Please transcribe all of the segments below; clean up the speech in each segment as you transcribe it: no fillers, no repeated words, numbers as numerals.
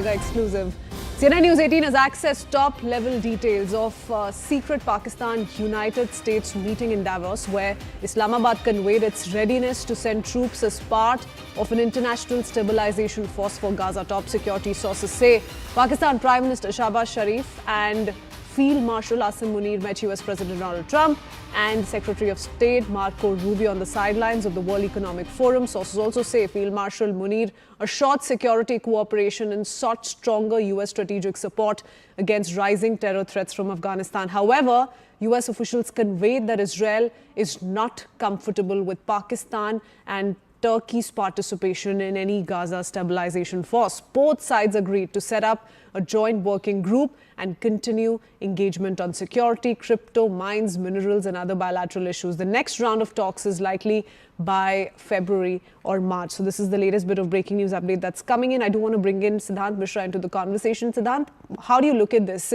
Mega exclusive. CNN News 18 has accessed top-level details of secret Pakistan-United States meeting in Davos, where Islamabad conveyed its readiness to send troops as part of an international stabilization force for Gaza. Top security sources say Pakistan Prime Minister Shahbaz Sharif and Field Marshal Asim Munir met US President Donald Trump and Secretary of State Marco Rubio on the sidelines of the World Economic Forum. Sources also say Field Marshal Munir assured security cooperation and sought stronger US strategic support against rising terror threats from Afghanistan. However, US officials conveyed that Israel is not comfortable with Pakistan and Turkey's participation in any Gaza stabilization force. Both sides agreed to set up a joint working group and continue engagement on security, crypto, mines, minerals and other bilateral issues. The next round of talks is likely by February or March. So this is the latest bit of breaking news update that's coming in. I do want to bring in Siddhant Mishra into the conversation. Siddhant, how do you look at this?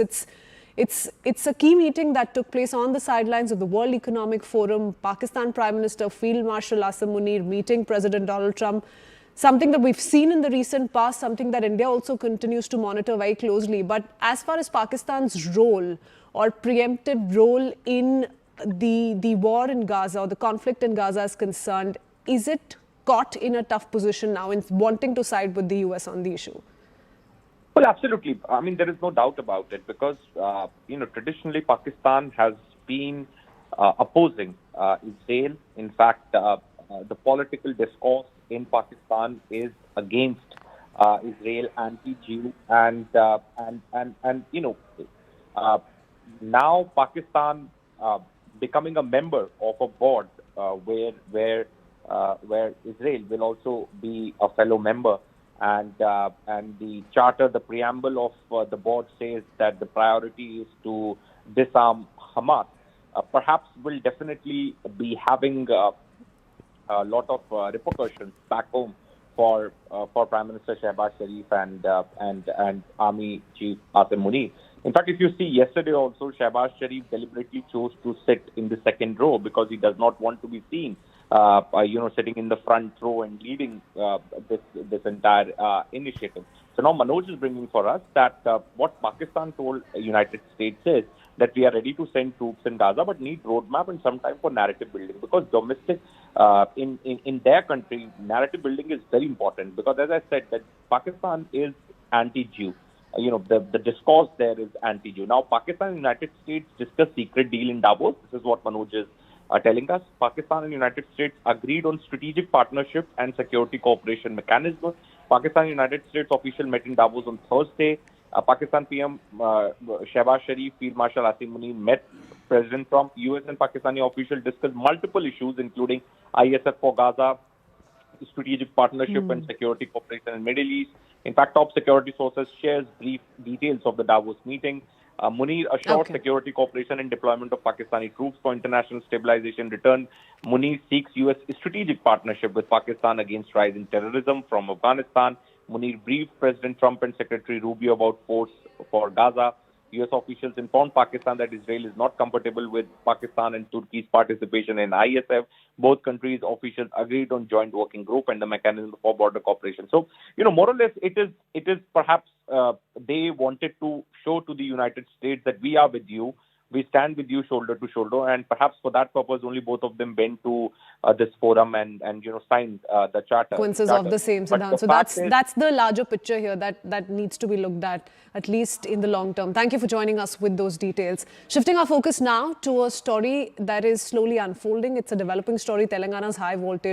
It's a key meeting that took place on the sidelines of the World Economic Forum. Pakistan Prime Minister Field Marshal Asim Munir meeting President Donald Trump. Something that we've seen in the recent past, something that India also continues to monitor very closely. But as far as Pakistan's role or preemptive role in the war in Gaza or the conflict in Gaza is concerned, is it caught in a tough position now in wanting to side with the US on the issue? Well, absolutely. I mean, there is no doubt about it because, traditionally Pakistan has been opposing Israel. In fact, the political discourse in Pakistan is against Israel, anti-Jew, and now Pakistan becoming a member of a board where Israel will also be a fellow member. And the charter, the preamble of the board says that the priority is to disarm Hamas. Perhaps will definitely be having a lot of repercussions back home for Prime Minister Shahbaz Sharif and Army Chief Asim Munir. In fact, if you see yesterday also, Shahbaz Sharif deliberately chose to sit in the second row because he does not want to be seen sitting in the front row and leading this entire initiative. So now Manoj is bringing for us that what Pakistan told United States is that we are ready to send troops in Gaza, but need roadmap and some time for narrative building, because domestic in their country, narrative building is very important, because as I said, that Pakistan is anti-Jew. The discourse there is anti-Jew. Now, Pakistan and United States discussed secret deal in Davos. This is what Manoj is telling us. Pakistan and United States agreed on strategic partnership and security cooperation mechanism. Pakistan and United States official met in Davos on Thursday. Pakistan PM Shahbaz Sharif, Field Marshal Asim Munir met President Trump. US and Pakistani officials discussed multiple issues, including ISF for Gaza, strategic partnership and security cooperation in Middle East. In fact, top security sources shares brief details of the Davos meeting. Munir assured security cooperation and deployment of Pakistani troops for international stabilization return. Munir seeks U.S. strategic partnership with Pakistan against rising terrorism from Afghanistan. Munir briefed President Trump and Secretary Rubio about force for Gaza. U.S. officials informed Pakistan that Israel is not compatible with Pakistan and Turkey's participation in ISF. Both countries' officials agreed on joint working group and the mechanism for border cooperation. So, more or less, it is perhaps they wanted to show to the United States that we are with you. We stand with you shoulder to shoulder, and perhaps for that purpose, only both of them went to this forum and signed the charter. Consequences of the same, Siddhant. So that's the larger picture here that needs to be looked at least in the long term. Thank you for joining us with those details. Shifting our focus now to a story that is slowly unfolding. It's a developing story. Telangana's high voltage